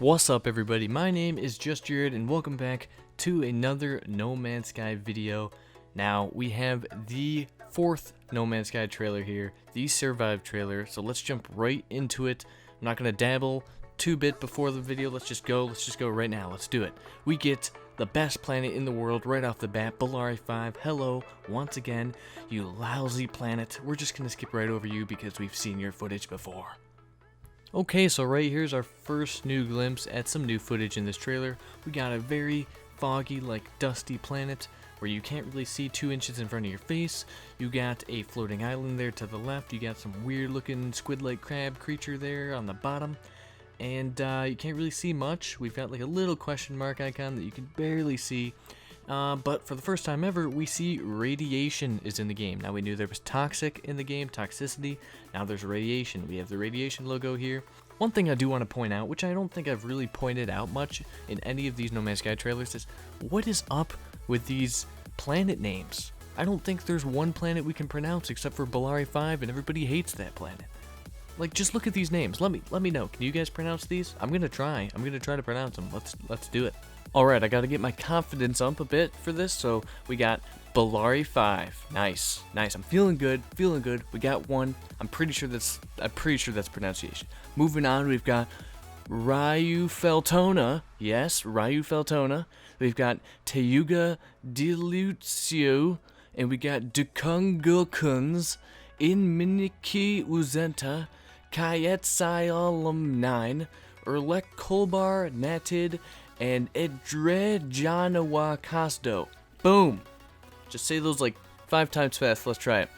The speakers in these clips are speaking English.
What's up everybody, my name is JustJarrod and welcome back to another No Man's Sky video. Now we have the fourth No Man's Sky trailer here, the Survive trailer, so let's jump right into it. I'm not going to dabble too bit before the video, let's just go right now, let's do it. We get the best planet in the world right off the bat, Bellari 5. Hello, once again, you lousy planet. We're just going to skip right over you because we've seen your footage before. Okay, so right here's our first new glimpse at some new footage in this trailer. We got a very foggy, like dusty planet where you can't really see 2 inches in front of your face. You got a floating island there to the left. You got some weird looking squid-like crab creature there on the bottom. And you can't really see much. We've got like a little question mark icon that you can barely see. But for the first time ever, we see radiation is in the game. Now we knew there was toxic in the game, toxicity. Now there's radiation. We have the radiation logo here. One thing I do want to point out, which I don't think I've really pointed out much in any of these No Man's Sky trailers, is what is up with these planet names? I don't think there's one planet we can pronounce except for Bellari 5, and everybody hates that planet. Like, just look at these names. Let me know. Can you guys pronounce these? I'm gonna try. I'm gonna try to pronounce them. Let's do it. Alright, I gotta get my confidence up a bit for this, so we got Bellari 5. Nice. I'm feeling good. We got one. I'm pretty sure that's pronunciation. Moving on, we've got Ryu Feltona. Yes, Ryu Feltona. We've got Teyuga Dilucio, and we got Dukungulkuns in Miniki Uzenta, Kayetsaiolum 9, Erlek Kolbar Natid, and Edre Janawa Kasdo. Boom! Just say those like 5 times fast. Let's try it.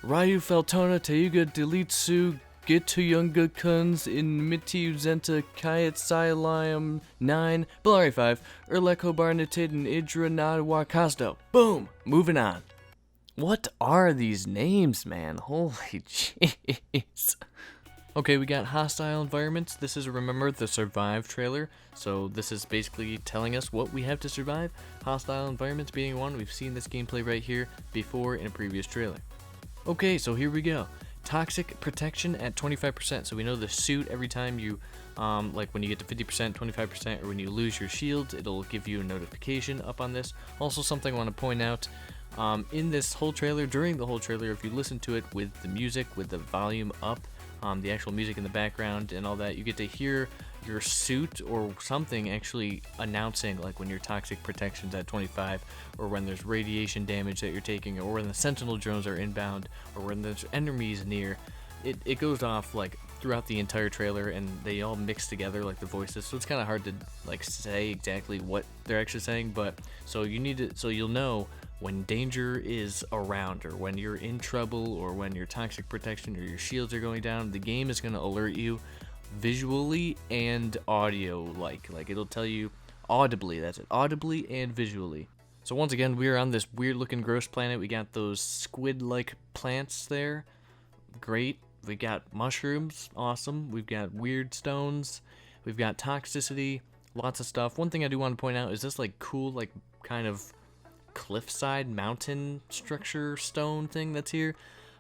Ryu Feltona Teyuga Delitsu Gituyunga Kuns in Miti Uzenta Kayetsaiolum 9, Bellari 5, Erlek Kolbar Natid, and Idra Nadawa Kasdo. Boom! Moving on. What are these names, man? Holy jeez. Okay, we got hostile environments. This is, remember, the Survive trailer. So this is basically telling us what we have to survive. Hostile environments being one. We've seen this gameplay right here before in a previous trailer. Okay, so here we go. Toxic protection at 25%. So we know the suit every time you, like when you get to 50%, 25%, or when you lose your shields, it'll give you a notification up on this. Also, something I want to point out. In this whole trailer, during the whole trailer, if you listen to it with the music, with the volume up, the actual music in the background and all that, you get to hear your suit or something actually announcing like when your toxic protection's at 25, or when there's radiation damage that you're taking, or when the sentinel drones are inbound, or when there's enemies near. It goes off like throughout the entire trailer, and they all mix together like the voices, so it's kind of hard to like say exactly what they're actually saying, but so you need to, so you'll know when danger is around, or when you're in trouble, or when your toxic protection or your shields are going down. The game is going to alert you visually and audio, like it'll tell you audibly. That's it, audibly and visually. So once again, we're on this weird looking gross planet. We got those squid like plants there, great. We got mushrooms, awesome. We've got weird stones, we've got toxicity, lots of stuff. One thing I do want to point out is this like cool like kind of cliffside mountain structure stone thing that's here.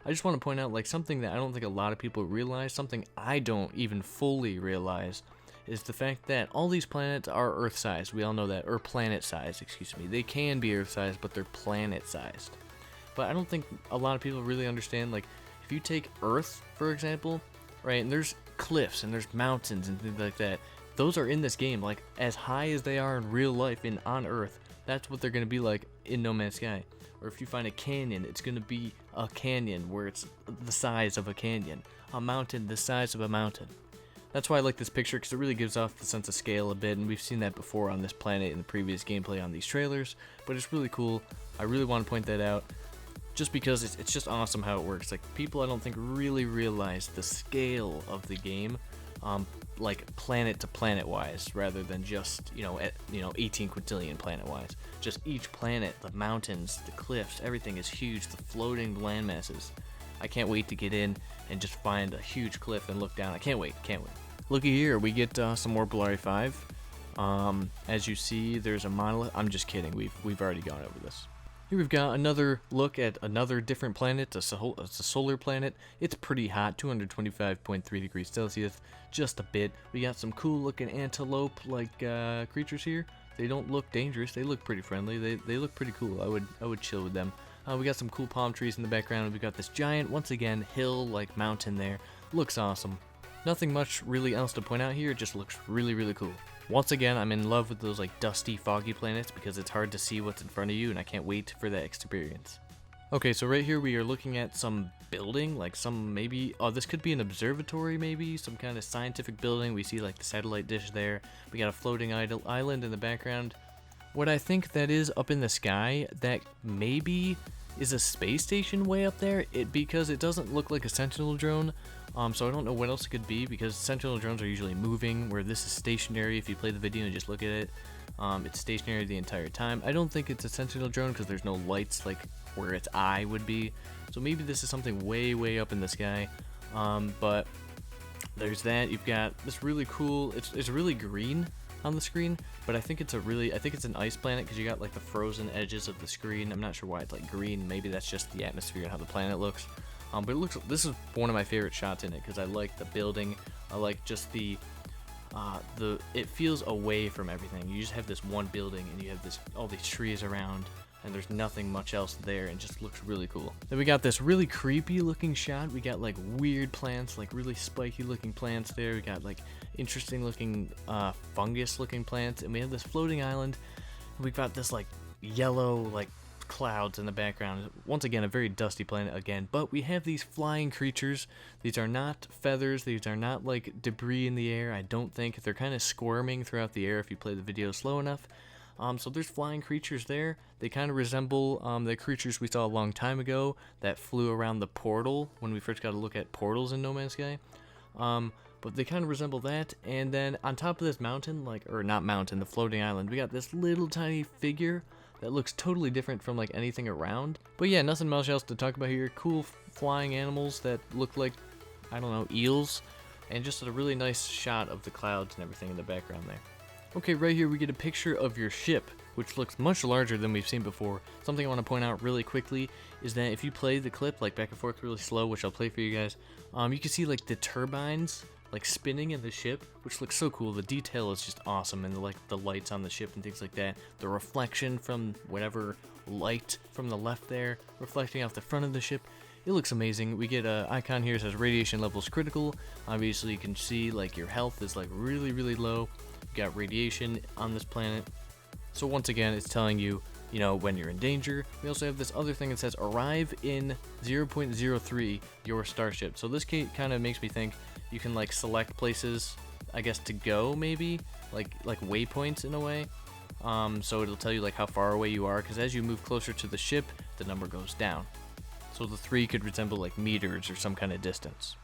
I just want to point out like something that I don't think a lot of people realize, something I don't even fully realize, is the fact that all these planets are Earth-sized. We all know that, or planet-sized, excuse me. They can be Earth-sized, but they're planet-sized. But I don't think a lot of people really understand, like, if you take Earth, for example, right, and there's cliffs and there's mountains and things like that, those are in this game, like, as high as they are in real life on Earth. That's what they're going to be like in No Man's Sky. Or if you find a canyon, it's going to be a canyon where it's the size of a canyon. A mountain the size of a mountain. That's why I like this picture, because it really gives off the sense of scale a bit, and we've seen that before on this planet in the previous gameplay on these trailers, but it's really cool. I really want to point that out, just because it's just awesome how it works. Like, people I don't think really realize the scale of the game, like planet to planet wise, rather than just 18 quintillion planet wise. Just each planet, the mountains, the cliffs, everything is huge. The floating land masses. I can't wait to get in and just find a huge cliff and look down. I can't wait. Looky here, we get some more Bellari 5. As you see, there's a monolith. I'm just kidding. We've already gone over this. Here we've got another look at another different planet. It's a solar planet. It's pretty hot, 225.3 degrees Celsius, just a bit. We got some cool looking antelope-like creatures here. They don't look dangerous. They look pretty friendly. They look pretty cool. I would chill with them. We got some cool palm trees in the background. We got this giant, once again, hill-like mountain there. Looks awesome. Nothing much really else to point out here. It just looks really, really cool. Once again, I'm in love with those like dusty, foggy planets because it's hard to see what's in front of you, and I can't wait for that experience. Okay, so right here we are looking at some building, like some maybe, oh, this could be an observatory maybe, some kind of scientific building. We see like the satellite dish there. We got a floating island in the background. What I think that is up in the sky, that maybe is a space station way up there, because it doesn't look like a Sentinel drone. So I don't know what else it could be, because Sentinel drones are usually moving, where this is stationary. If you play the video and just look at it, it's stationary the entire time. I don't think it's a Sentinel drone because there's no lights like where its eye would be. So maybe this is something way, way up in the sky. But there's that. You've got this really cool. It's really green on the screen, but I think it's an ice planet because you got like the frozen edges of the screen. I'm not sure why it's like green. Maybe that's just the atmosphere and how the planet looks. But this is one of my favorite shots in it because I like the building. I like just it feels away from everything. You just have this one building and you have all these trees around, and there's nothing much else there, and it just looks really cool. Then we got this really creepy looking shot. We got like weird plants, like really spiky looking plants there. We got like interesting looking fungus looking plants, and we have this floating island. And we've got this like yellow like clouds in the background. Once again, a very dusty planet again, but we have these flying creatures. These are not feathers. These are not like debris in the air. I don't think. They're kind of squirming throughout the air if you play the video slow enough. So there's flying creatures there. They kind of resemble the creatures we saw a long time ago that flew around the portal when we first got to look at portals in No Man's Sky. But they kind of resemble that. And then on top of this mountain, the floating island, we got this little tiny figure that looks totally different from like anything around. But yeah, nothing much else to talk about here. Cool flying animals that look like, I don't know, eels. And just a really nice shot of the clouds and everything in the background there. Okay, right here we get a picture of your ship, which looks much larger than we've seen before. Something I want to point out really quickly is that if you play the clip like back and forth really slow, which I'll play for you guys, you can see like the turbines like spinning in the ship, which looks so cool. The detail is just awesome, and the lights on the ship and things like that. The reflection from whatever light from the left there reflecting off the front of the ship. It looks amazing. We get an icon here that says radiation levels critical. Obviously you can see like your health is like really, really low. You got radiation on this planet. So once again, it's telling you, when you're in danger. We also have this other thing that says arrive in 0.03 your starship. So this kind of makes me think you can like select places, I guess, to go maybe, like waypoints in a way. So it'll tell you like how far away you are, because as you move closer to the ship, the number goes down. So the 3 could resemble like meters or some kind of distance.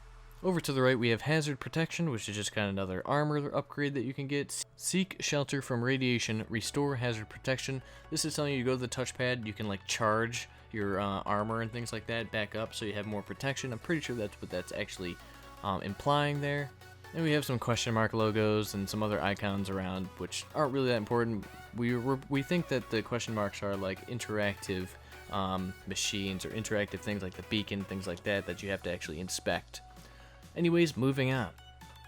Over to the right, we have Hazard Protection, which is just kind of another armor upgrade that you can get. Seek shelter from radiation, restore hazard protection. This is telling you to go to the touchpad. You can like charge your armor and things like that back up so you have more protection. I'm pretty sure that's what that's actually implying there. And we have some question mark logos and some other icons around, which aren't really that important. We think that the question marks are like interactive machines or interactive things like the beacon, things like that you have to actually inspect. Anyways, moving on.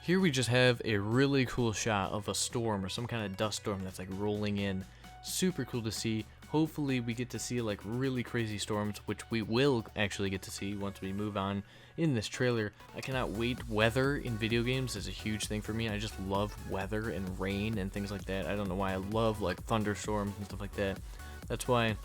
Here we just have a really cool shot of a storm or some kind of dust storm that's like rolling in. Super cool to see. Hopefully we get to see like really crazy storms, which we will actually get to see once we move on in this trailer. I cannot wait. Weather in video games is a huge thing for me. I just love weather and rain and things like that. I don't know why I love like thunderstorms and stuff like that. That's why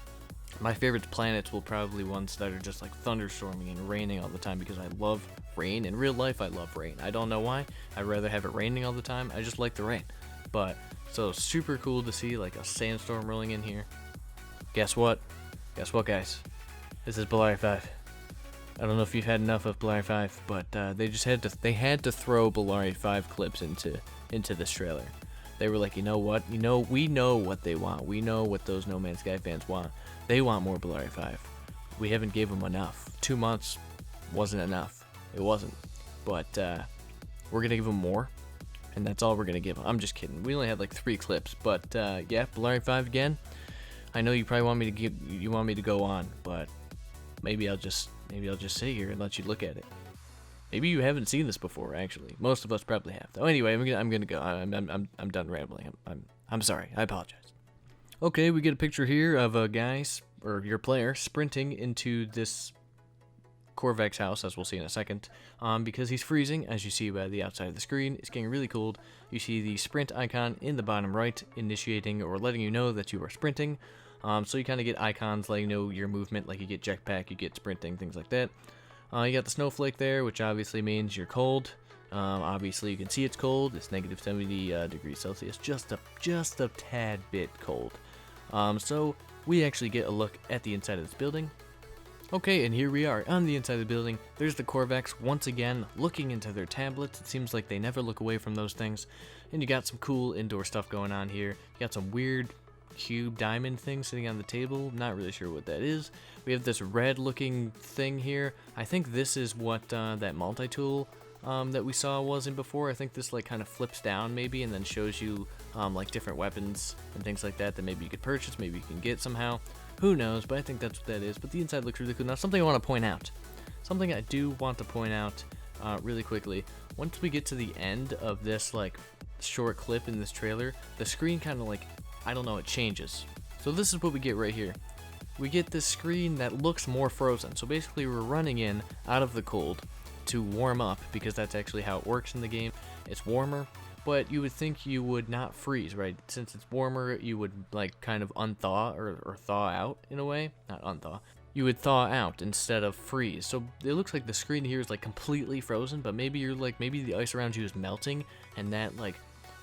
my favorite planets will probably ones that are just like thunderstorming and raining all the time, because I love rain. In real life, I love rain. I don't know why. I'd rather have it raining all the time. I just like the rain. But so super cool to see like a sandstorm rolling in here. Guess what? Guess what, guys? This is Bellari 5. I don't know if you've had enough of Bellari 5, but they had to throw Bellari 5 clips into this trailer. They were like, you know what? We know what they want. We know what those No Man's Sky fans want. They want more Bellari 5. We haven't gave them enough. 2 months wasn't enough. It wasn't. But we're gonna give them more, and that's all we're gonna give them. I'm just kidding. We only had like 3 clips, but yeah, Bellari 5 again. I know you probably want me to go on, but maybe I'll just sit here and let you look at it. Maybe you haven't seen this before, actually. Most of us probably have, though. Anyway, I'm gonna go. I'm done rambling. I'm sorry. I apologize. Okay, we get a picture here of a guy, or your player, sprinting into this Korvac's house, as we'll see in a second, because he's freezing. As you see by the outside of the screen, it's getting really cold. You see the sprint icon in the bottom right, initiating or letting you know that you are sprinting. So you kind of get icons letting you know your movement, like you get jetpack, you get sprinting, things like that. You got the snowflake there, which obviously means you're cold. Obviously, you can see it's cold. It's negative 70 degrees Celsius, just a tad bit cold. So we actually get a look at the inside of this building. Okay, and here we are on the inside of the building. There's the Korvacs once again looking into their tablets. It seems like they never look away from those things. And you got some cool indoor stuff going on here. You got some weird cube diamond thing sitting on the table. Not really sure what that is. We have this red looking thing here. I think this is what that multi-tool that we saw wasn't before. I think this like kind of flips down maybe and then shows you like different weapons and things like that maybe you could purchase, maybe you can get somehow. Who knows, but I think that's what that is. But the inside looks really cool. Now, something I want to point out. Something I do want to point out really quickly. Once we get to the end of this, like, short clip in this trailer, the screen kind of, like, I don't know, it changes. So this is what we get right here. We get this screen that looks more frozen. So basically, we're running in out of the cold to warm up, because that's actually how it works in the game. It's warmer. But you would think you would not freeze, right? Since it's warmer, you would like kind of unthaw or thaw out in a way. Not unthaw. You would thaw out instead of freeze. So it looks like the screen here is like completely frozen, but maybe maybe the ice around you is melting, and that like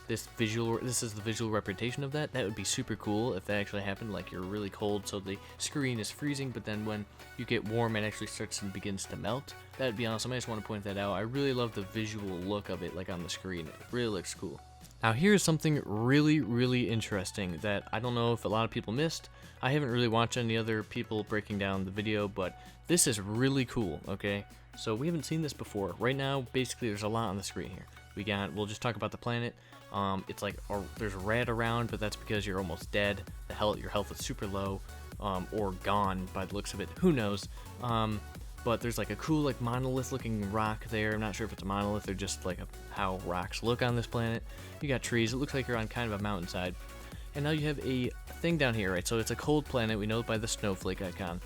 this is the visual representation of that. That would be super cool if that actually happened. Like you're really cold, so the screen is freezing, but then when you get warm, it actually starts and begins to melt. That would be awesome. I just want to point that out. I really love the visual look of it, like on the screen. It really looks cool. Now here's something really interesting that I don't know if a lot of people missed. I haven't really watched any other people breaking down the video, but this is really cool. Okay, so we haven't seen this before. Right now, basically, there's a lot on the screen here. We'll just talk about the planet. It's like there's red around, but that's because you're almost dead. Your health is super low, or gone by the looks of it. Who knows? But there's like a cool like monolith-looking rock there. I'm not sure if it's a monolith or just like how rocks look on this planet. You got trees. It looks like you're on kind of a mountainside. And now you have a thing down here, right? So it's a cold planet. We know it by the snowflake icon.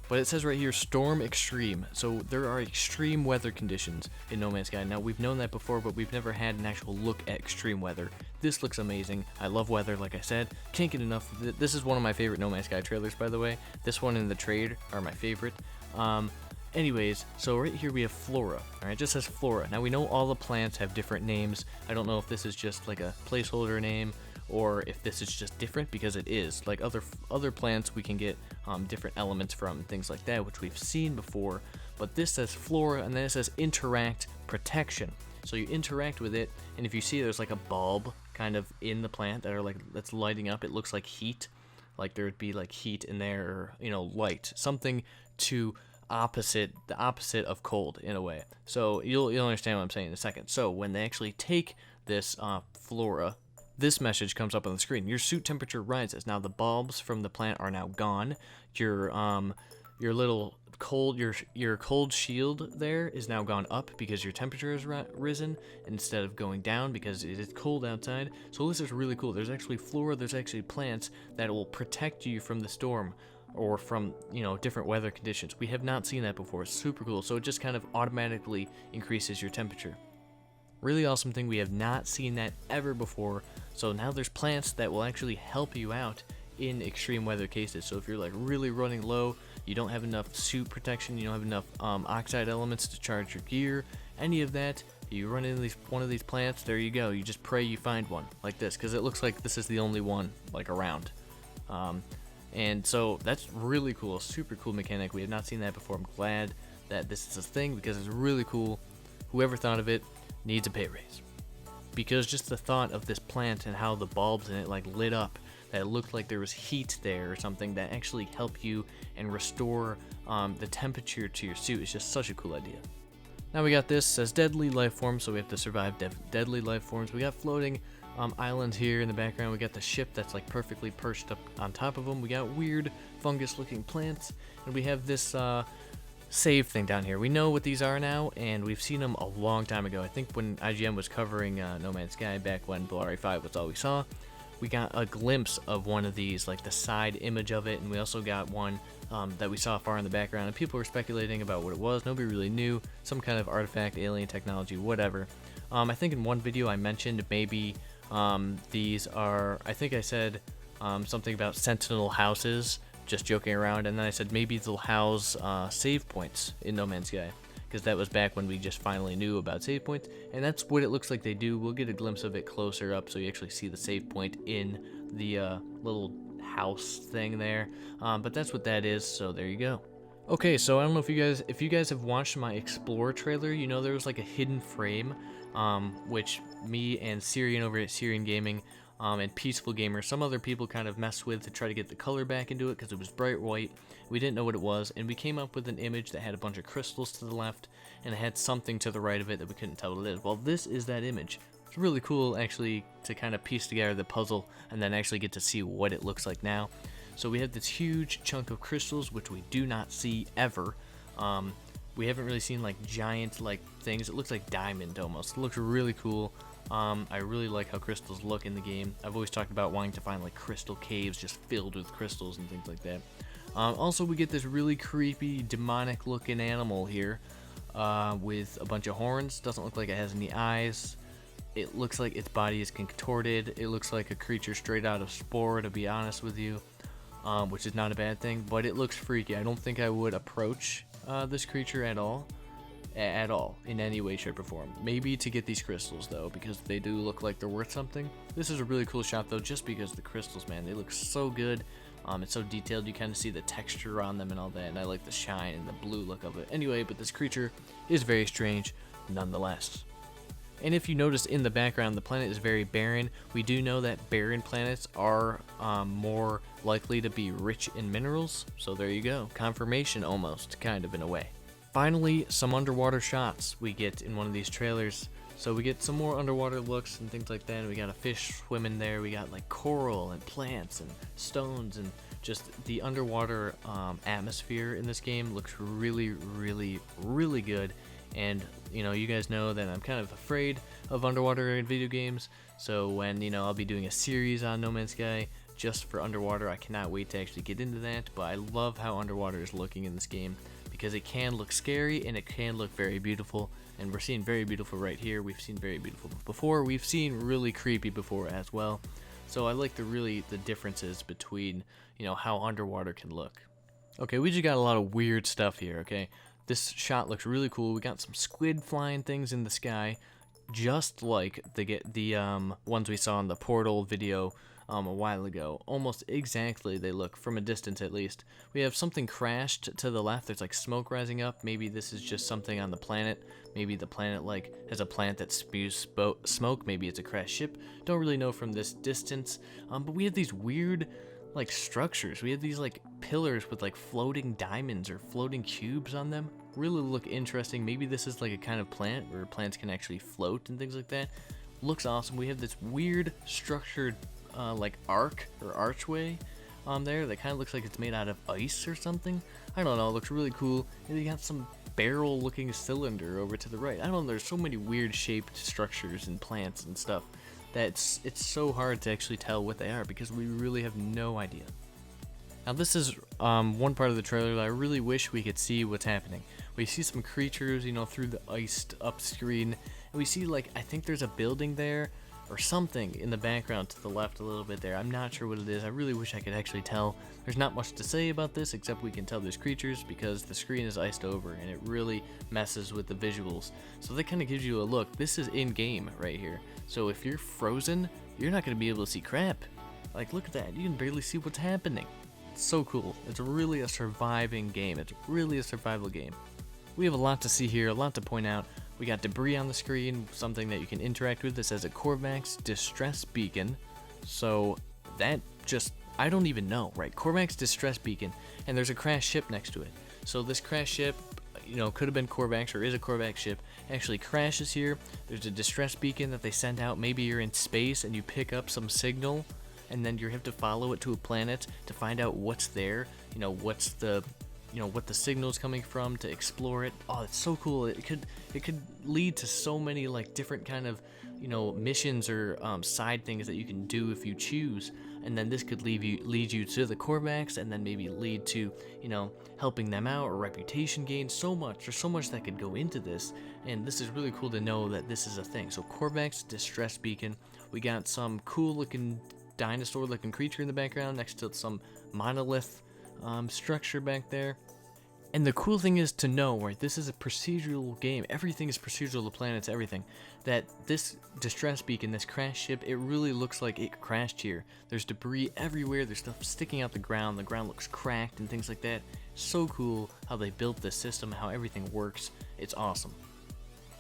But it says right here, Storm Extreme. So there are extreme weather conditions in No Man's Sky. Now, we've known that before, but we've never had an actual look at extreme weather. This looks amazing. I love weather, like I said. Can't get enough. This is one of my favorite No Man's Sky trailers, by the way. This one and the trade are my favorite. Anyways, so right here we have flora. Alright, it just says flora. Now, we know all the plants have different names. I don't know if this is just like a placeholder name, or if this is just different, because it is. Like other plants, we can get different elements from, things like that, which we've seen before. But this says flora, and then it says interact protection. So you interact with it, and if you see there's like a bulb kind of in the plant that's lighting up, it looks like heat. Like there would be like heat in there, or, you know, light. Something to the opposite of cold in a way. So you'll understand what I'm saying in a second. So when they actually take this flora, this message comes up on the screen. Your suit temperature rises. Now the bulbs from the plant are now gone. Your little cold, your cold shield there is now gone up because your temperature has risen instead of going down because it is cold outside. So this is really cool. There's actually flora. There's actually plants that will protect you from the storm or from, you know, different weather conditions. We have not seen that before. It's super cool. So it just kind of automatically increases your temperature. Really awesome thing. We have not seen that ever before. So now there's plants that will actually help you out in extreme weather cases. So if you're like really running low, you don't have enough suit protection, you don't have enough oxide elements to charge your gear, any of that, you run into one of these plants, there you go. You just pray you find one like this, because it looks like this is the only one like around. And so that's really cool, super cool mechanic. We have not seen that before. I'm glad that this is a thing because it's really cool. Whoever thought of it needs a pay raise, because just the thought of this plant and how the bulbs in it like lit up, that it looked like there was heat there or something that actually help you and restore the temperature to your suit is just such a cool idea. Now we got this, says deadly life forms, so we have to survive deadly life forms. We got floating island here in the background. We got the ship that's like perfectly perched up on top of them. We got weird fungus looking plants, and we have this save thing down here. We know what these are now, and we've seen them a long time ago. I think when IGN was covering No Man's Sky back when Blood 5 was all we saw, we got a glimpse of one of these, like the side image of it, and we also got one that we saw far in the background, and people were speculating about what it was. Nobody really knew. Some kind of artifact, alien technology, whatever. I think in one video I mentioned maybe these are, I think I said something about sentinel houses, just joking around, and then I said maybe they'll house save points in No Man's Sky, because that was back when we just finally knew about save points, and that's what it looks like they do. We'll get a glimpse of it closer up so you actually see the save point in the little house thing there, but that's what that is, so there you go. Okay, so I don't know if you guys have watched my Explore trailer. You know there was like a hidden frame, which me and Syrian over at Syrian Gaming and Peaceful Gamer, some other people kind of messed with to try to get the color back into it because it was bright white. We didn't know what it was, and we came up with an image that had a bunch of crystals to the left, and it had something to the right of it that we couldn't tell what it is. Well, this is that image. It's really cool actually to kind of piece together the puzzle and then actually get to see what it looks like now. So we have this huge chunk of crystals, which we do not see ever. We haven't really seen like giant like things. It looks like diamond almost. It looks really cool. I really like how crystals look in the game. I've always talked about wanting to find like crystal caves just filled with crystals and things like that. Also, we get this really creepy, demonic looking animal here with a bunch of horns. Doesn't look like it has any eyes. It looks like its body is contorted. It looks like a creature straight out of Spore, to be honest with you, which is not a bad thing, but it looks freaky. I don't think I would approach this creature at all in any way, shape, or form. Maybe to get these crystals though, because they do look like they're worth something. This is a really cool shot though, just because the crystals, man, they look so good. It's so detailed. You kind of see the texture on them and all that, and I like the shine and the blue look of it. Anyway, but this creature is very strange nonetheless. And if you notice in the background, the planet is very barren. We do know that barren planets are more likely to be rich in minerals. So there you go. Confirmation almost, kind of in a way. Finally, some underwater shots we get in one of these trailers. So we get some more underwater looks and things like that. And we got a fish swimming there. We got like coral and plants and stones, and just the underwater atmosphere in this game looks really, really, really good. And you know, you guys know that I'm kind of afraid of underwater in video games, so when, you know, I'll be doing a series on No Man's Sky just for underwater, I cannot wait to actually get into that. But I love how underwater is looking in this game, because it can look scary and it can look very beautiful, and we're seeing very beautiful right here. We've seen very beautiful before, we've seen really creepy before as well. So I like the differences between, you know, how underwater can look. Okay, we just got a lot of weird stuff here, okay? This shot looks really cool. We got some squid flying things in the sky, just like the ones we saw in the Portal video a while ago. Almost exactly they look, from a distance at least. We have something crashed to the left. There's like smoke rising up. Maybe this is just something on the planet. Maybe the planet like has a planet that spews smoke. Maybe it's a crashed ship. Don't really know from this distance. But we have these weird like structures. We have these like pillars with like floating diamonds or floating cubes on them. Really look interesting. Maybe this is like a kind of plant where plants can actually float and things like that. Looks awesome. We have this weird structured like arc or archway there that kind of looks like it's made out of ice or something. I don't know. It looks really cool. And you got some barrel looking cylinder over to the right. I don't know. There's so many weird shaped structures and plants and stuff that it's so hard to actually tell what they are, because we really have no idea. Now this is one part of the trailer that I really wish we could see what's happening. We see some creatures, you know, through the iced up screen, and we see like, I think there's a building there or something in the background to the left a little bit there. I'm not sure what it is. I really wish I could actually tell. There's not much to say about this except we can tell there's creatures, because the screen is iced over and it really messes with the visuals. So that kind of gives you a look. This is in game right here. So if you're frozen, you're not going to be able to see crap. Like, look at that. You can barely see what's happening. It's so cool. It's really a surviving game. It's really a survival game. We have a lot to see here, a lot to point out. We got debris on the screen, something that you can interact with. This says a Korvax distress beacon. So that just, I don't even know, right? Korvax distress beacon, and there's a crashed ship next to it. So this crashed ship, could have been Korvax or is a Korvax ship, actually crashes here. There's a distress beacon that they send out. Maybe you're in space and you pick up some signal, and then you have to follow it to a planet to find out what's there. What's the what the signal is coming from, to explore it. Oh, it's so cool. It could lead to so many like different kind of missions or side things that you can do if you choose. And then this could lead you to the Korvax, and then maybe lead to helping them out or reputation gain. There's so much that could go into this, and this is really cool to know that this is a thing. So Korvax distress beacon. We got some cool looking dinosaur looking creature in the background next to some monolith structure back there. And the cool thing is to know, right, this is a procedural game. Everything is procedural, the planets, everything. That this distress beacon, this crash ship, it really looks like it crashed here. There's debris everywhere, there's stuff sticking out the ground looks cracked and things like that. So cool how they built this system, how everything works. It's awesome.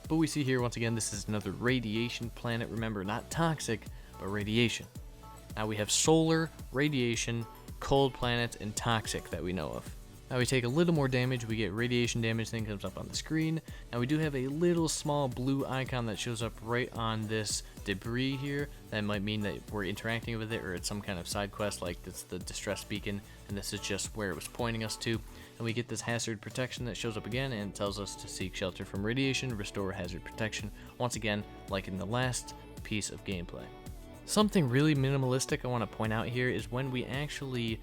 But we see here, once again, this is another radiation planet. Remember, not toxic, but radiation. Now we have solar, radiation, cold planets, and toxic that we know of. Now we take a little more damage, we get radiation damage, thing comes up on the screen. Now we do have a little small blue icon that shows up right on this debris here. That might mean that we're interacting with it, or it's some kind of side quest, like it's the distress beacon, and this is just where it was pointing us to. And we get this hazard protection that shows up again, and it tells us to seek shelter from radiation, restore hazard protection, once again, like in the last piece of gameplay. Something really minimalistic I want to point out here is when we actually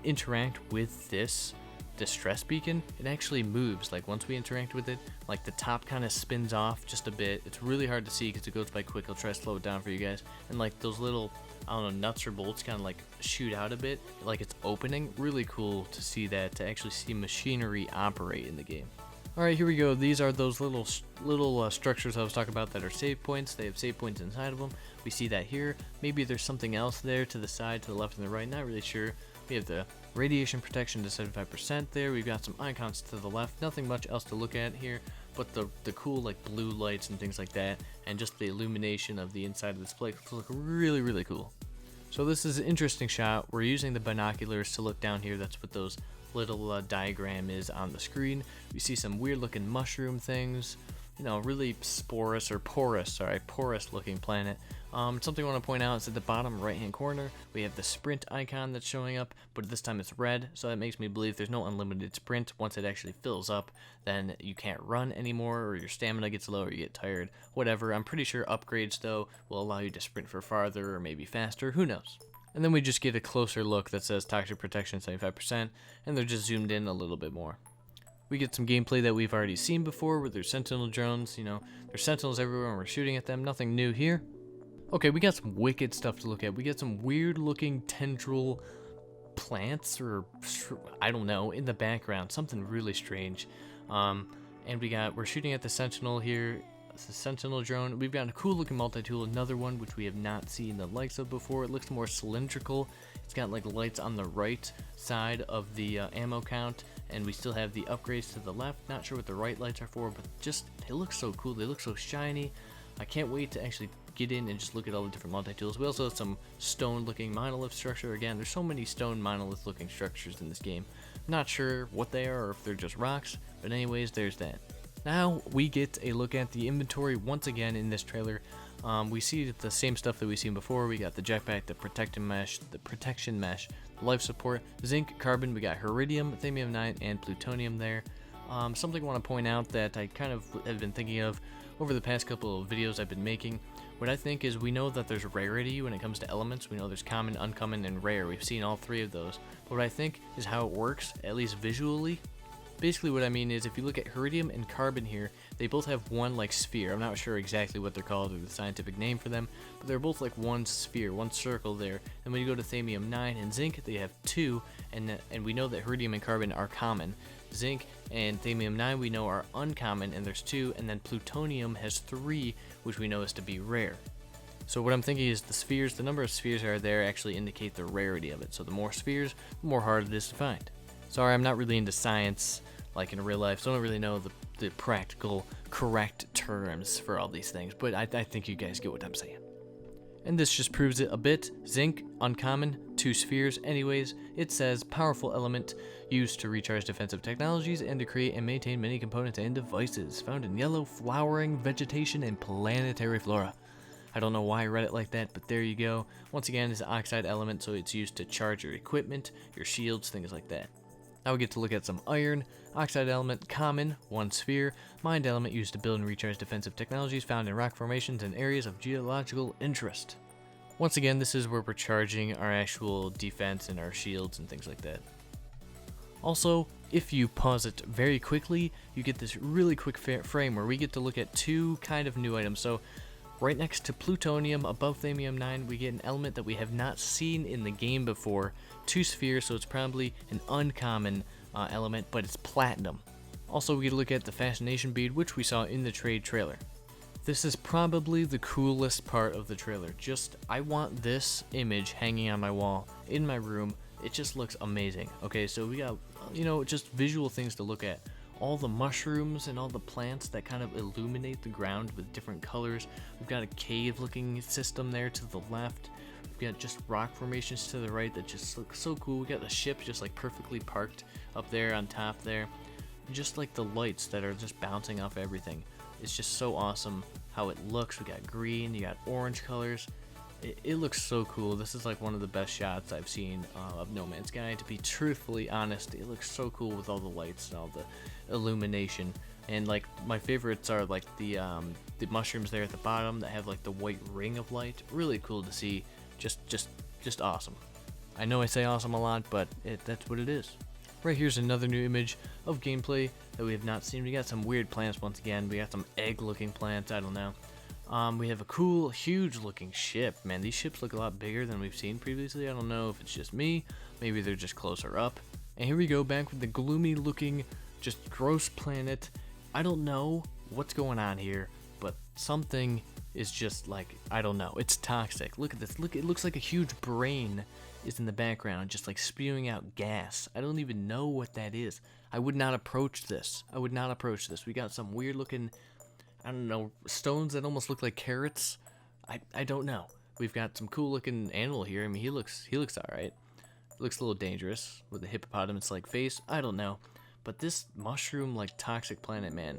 interact with this distress beacon, it actually moves. Like once we interact with it, like the top kind of spins off just a bit. It's really hard to see because it goes by quick. I'll try to slow it down for you guys. And like those little, I don't know, nuts or bolts kind of like shoot out a bit, like it's opening. Really cool to see that, to actually see machinery operate in the game. Alright, here we go. These are those little structures I was talking about that are save points. They have save points inside of them. We see that here. Maybe there's something else there to the side, to the left and the right. Not really sure. We have the radiation protection to 75% there. We've got some icons to the left. Nothing much else to look at here, but the cool like blue lights and things like that, and just the illumination of the inside of this place look really, really cool. So this is an interesting shot. We're using the binoculars to look down here. That's what those little diagram is on the screen. We see some weird looking mushroom things, really porous looking planet. Something I want to point out is at the bottom right hand corner we have the sprint icon that's showing up, but this time it's red, so that makes me believe there's no unlimited sprint. Once it actually fills up, then you can't run anymore, or your stamina gets low, or you get tired, whatever. I'm pretty sure upgrades though will allow you to sprint for farther or maybe faster, who knows. And then we just get a closer look that says toxic protection 75%, and they're just zoomed in a little bit more. We get some gameplay that we've already seen before with their sentinel drones. There's sentinels everywhere and we're shooting at them. Nothing new here. Okay, we got some wicked stuff to look at. We got some weird looking tendril plants, or I don't know, in the background. Something really strange. And we're shooting at the sentinel here. It's a sentinel drone. We've got a cool looking multi-tool, another one which we have not seen the likes of before. It looks more cylindrical. It's got like lights on the right side of the ammo count, and we still have the upgrades to the left. Not sure what the right lights are for, but just they look so cool. They look so shiny. I can't wait to actually get in and just look at all the different multi-tools. We also have some stone looking monolith structure. Again, there's so many stone monolith looking structures in this game. Not sure what they are or if they're just rocks, but anyways, there's that. Now we get a look at the inventory once again in this trailer. We see the same stuff that we've seen before. We got the jetpack, the protection mesh, life support, zinc, carbon. We got iridium, thamium-9, and plutonium there. Something I want to point out that I kind of have been thinking of over the past couple of videos I've been making. What I think is, we know that there's rarity when it comes to elements. We know there's common, uncommon, and rare. We've seen all three of those. But what I think is how it works, at least visually. Basically what I mean is, if you look at iridium and carbon here, they both have one like sphere. I'm not sure exactly what they're called or the scientific name for them, but they're both like one sphere, one circle there. And when you go to thamium-9 and zinc, they have two, and we know that iridium and carbon are common. Zinc and thamium-9 we know are uncommon, and there's two, and then plutonium has three, which we know is to be rare. So what I'm thinking is the number of spheres that are there actually indicate the rarity of it. So the more spheres, the more hard it is to find. Sorry, I'm not really into science like in real life, so I don't really know the practical correct terms for all these things, but I think you guys get what I'm saying. And this just proves it a bit. Zinc, uncommon, 2 spheres. Anyways, it says powerful element used to recharge defensive technologies and to create and maintain many components and devices. Found in yellow flowering vegetation and planetary flora. I don't know why I read it like that, but there you go. Once again, it's an oxide element, so it's used to charge your equipment, your shields, things like that. Now we get to look at some iron. Oxide element, common, 1 sphere. Mind element used to build and recharge defensive technologies found in rock formations and areas of geological interest. Once again, this is where we're charging our actual defense and our shields and things like that. Also, if you pause it very quickly, you get this really quick frame where we get to look at 2 kind of new items. So right next to plutonium, above thamium 9, we get an element that we have not seen in the game before. 2 spheres, so it's probably an uncommon element, but it's platinum. Also, we get to look at the fascination bead, which we saw in the trade trailer. This is probably the coolest part of the trailer. I want this image hanging on my wall in my room. It just looks amazing. Okay, so we got, just visual things to look at. All the mushrooms and all the plants that kind of illuminate the ground with different colors. We've got a cave looking system there to the left. We've got just rock formations to the right that just look so cool. We got the ship just like perfectly parked up there on top there. Just like the lights that are just bouncing off everything. It's just so awesome how it looks. We got green, you got orange colors. It looks so cool. This is like one of the best shots I've seen of No Man's Sky. To be truthfully honest, it looks so cool with all the lights and all the illumination. And like my favorites are like the mushrooms there at the bottom that have like the white ring of light. Really cool to see. Just awesome. I know I say awesome a lot, but that's what it is. Right here's another new image of gameplay that we have not seen. We got some weird plants once again. We got some egg-looking plants. I don't know. We have a cool, huge-looking ship. Man, these ships look a lot bigger than we've seen previously. I don't know if it's just me. Maybe they're just closer up. And here we go, back with the gloomy-looking, just gross planet. I don't know what's going on here, but something is just like, I don't know. It's toxic. Look at this. Look, it looks like a huge brain is in the background, just like spewing out gas. I don't even know what that is. I would not approach this. We got some weird-looking, I don't know, stones that almost look like carrots. I don't know. We've got some cool-looking animal here. I mean, he looks alright. Looks a little dangerous with the hippopotamus-like face. I don't know. But this mushroom-like toxic planet, man,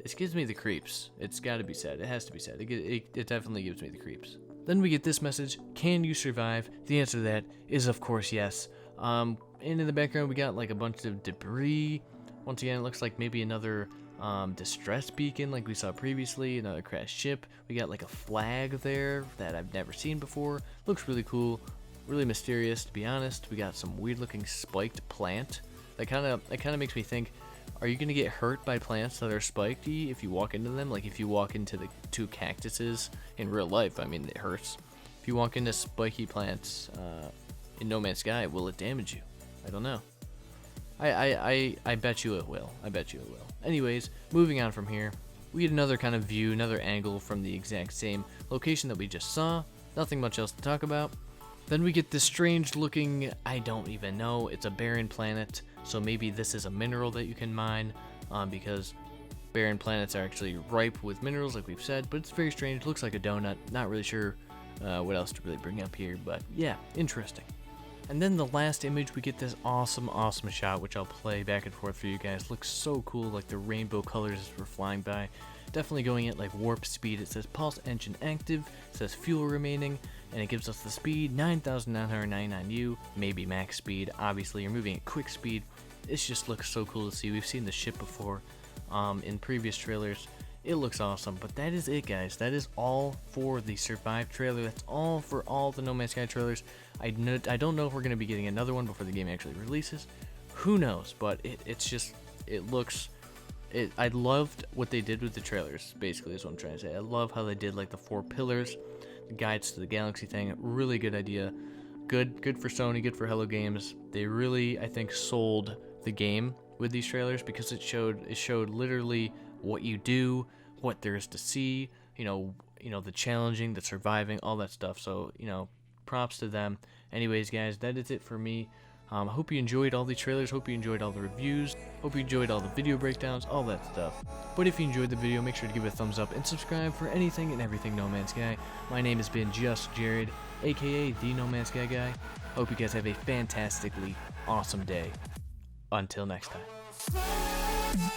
this gives me the creeps. It's got to be said. It has to be said. It definitely gives me the creeps. Then we get this message: can you survive? The answer to that is, of course, yes. And in the background, we got like a bunch of debris. Once again, it looks like maybe another distress beacon like we saw previously, another crashed ship. We got like a flag there that I've never seen before. Looks really cool, really mysterious, to be honest. We got some weird looking spiked plant that kind of makes me think, are you gonna get hurt by plants that are spiky if you walk into them? Like if you walk into the 2 cactuses in real life, I mean, it hurts. If you walk into spiky plants in No Man's Sky, will it damage you? I don't know. I bet you it will. Anyways, moving on from here, we get another kind of view, another angle from the exact same location that we just saw. Nothing much else to talk about. Then we get this strange looking, I don't even know, it's a barren planet, so maybe this is a mineral that you can mine, because barren planets are actually ripe with minerals like we've said, but it's very strange, looks like a donut, not really sure what else to really bring up here, but yeah, interesting. And then the last image, we get this awesome shot, which I'll play back and forth for you guys. Looks so cool, like the rainbow colors as we're flying by. Definitely going at like warp speed. It says pulse engine active, it says fuel remaining, and it gives us the speed, 9,999 U, maybe max speed. Obviously, you're moving at quick speed. It just looks so cool to see. We've seen the ship before in previous trailers. It looks awesome, but that is it, guys. That is all for the Survive trailer. That's all for all the No Man's Sky trailers. I don't know if we're going to be getting another one before the game actually releases. Who knows? But I loved what they did with the trailers, basically, is what I'm trying to say. I love how they did like the 4 pillars, the guides to the galaxy thing. Really good idea. Good for Sony, good for Hello Games. They really, I think, sold the game with these trailers because it showed literally what you do, what there is to see, the challenging, the surviving, all that stuff. So, props to them. Anyways, guys, that is it for me. Hope you enjoyed all the trailers, hope you enjoyed all the reviews, hope you enjoyed all the video breakdowns, all that stuff. But if you enjoyed the video, make sure to give it a thumbs up and subscribe for anything and everything No Man's Sky. My name has been JustJarrod, aka the No Man's Sky guy. Hope you guys have a fantastically awesome day. Until next time.